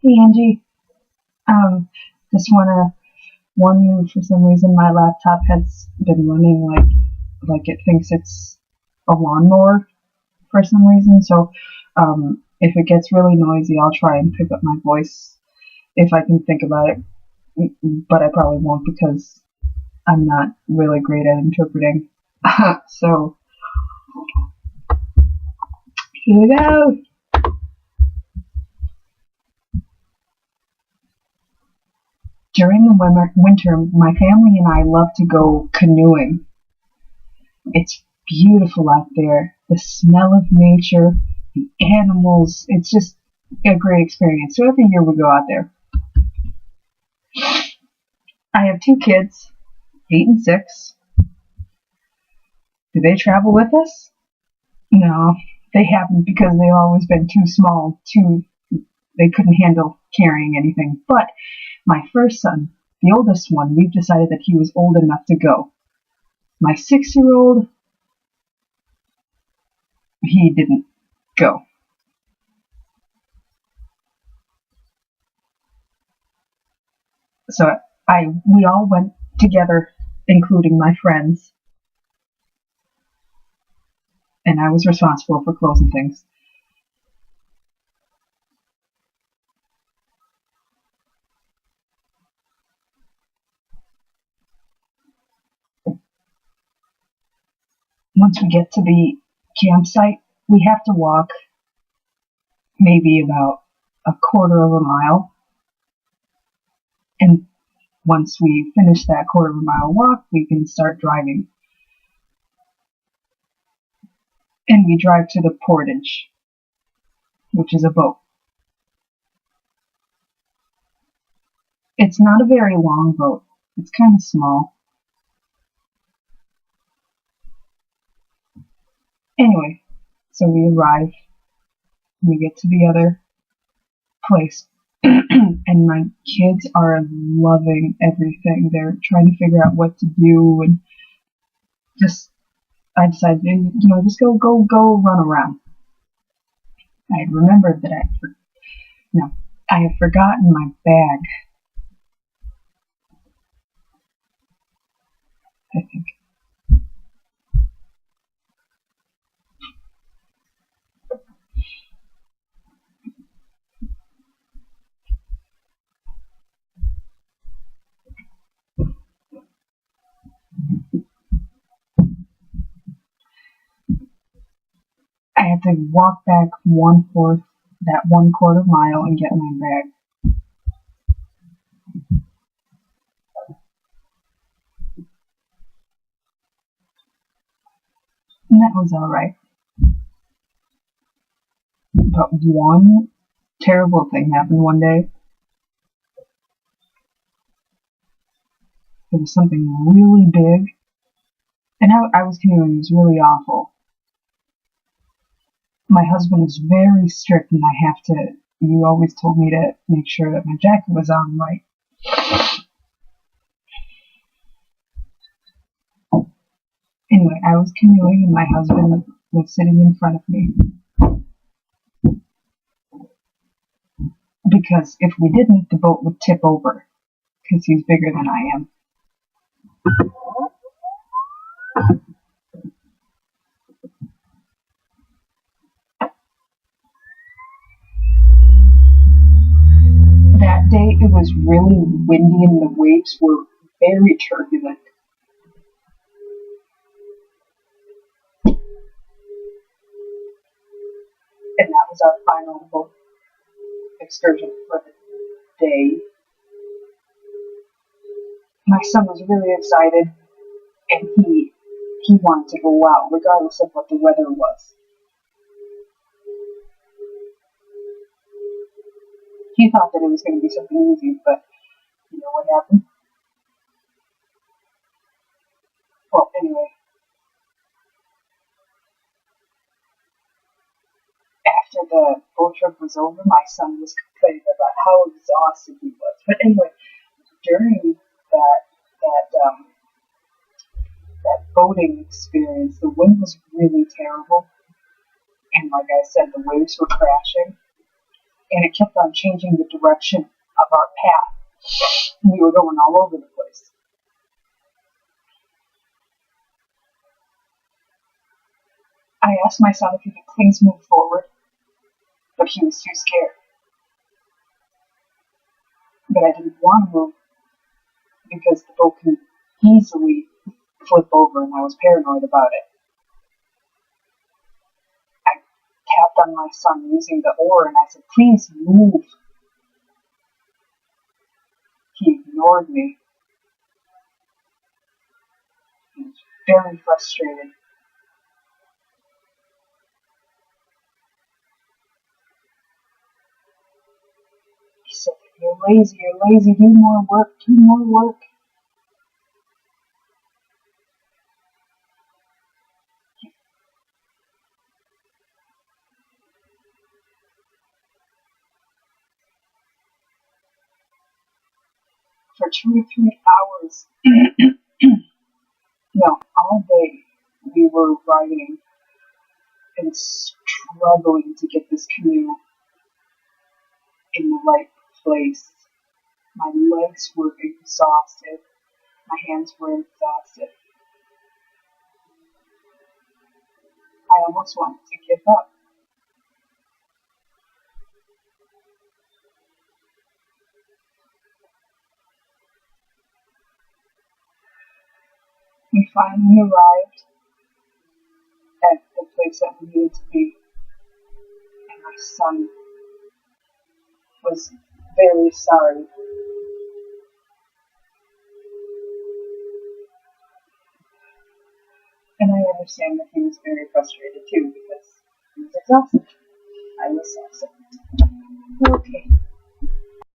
Hey Angie, just want to warn you. For some reason, my laptop has been running like it thinks it's a lawnmower for some reason. So, if it gets really noisy, I'll try and pick up my voice if I can think about it. But I probably won't because I'm not really great at interpreting. So here we go. During the winter, my family and I love to go canoeing. It's beautiful out there. The smell of nature, the animals. It's just a great experience. So every year we go out there. I have two kids, 8 and 6. Do they travel with us? No, they haven't because they've always been too small. They couldn't handle carrying anything. But my first son, the oldest one, we've decided that he was old enough to go. My 6-year-old, he didn't go. So we all went together, including my friends, and I was responsible for closing things. Once we get to the campsite, we have to walk maybe about a quarter of a mile. And once we finish that quarter of a mile walk, we can start driving. And we drive to the portage, which is a boat. It's not a very long boat. It's kind of small. Anyway, so we arrive. We get to the other place. And my kids are loving everything. They're trying to figure out what to do, and just I decided, just go run around. I had remembered that I had forgotten my bag. I think I had to walk back 1/4 that 1/4 mile and get my bag. And that was all right. But one terrible thing happened one day. There was something really big, and I was canoeing. It was really awful. My husband is very strict, and you always told me to make sure that my jacket was on right. Anyway, I was canoeing, and my husband was sitting in front of me. Because if we didn't, the boat would tip over, because he's bigger than I am. That day it was really windy and the waves were very turbulent. And that was our final boat excursion for the day. My son was really excited, and he wanted to go out regardless of what the weather was. He thought that it was going to be something easy, but you know what happened? Well, anyway, after the boat trip was over, my son was complaining about how exhausted he was. But anyway, during that boating experience, the wind was really terrible, and like I said, the waves were crashing. and it kept on changing the direction of our path. We were going all over the place. I asked my son if he could please move forward, but he was too scared. But I didn't want to move because the boat can easily flip over and I was paranoid about it. I tapped on my son using the oar and I said, "Please move." He ignored me. He was very frustrated. He said, you're lazy, do more work. For 2 or 3 hours, no, all day, we were riding and struggling to get this canoe in the right place. My legs were exhausted. My hands were exhausted. I almost wanted to give up. We finally arrived at the place that we needed to be, and my son was very sorry. And I understand that he was very frustrated too because he was exhausted. I was exhausted. Okay.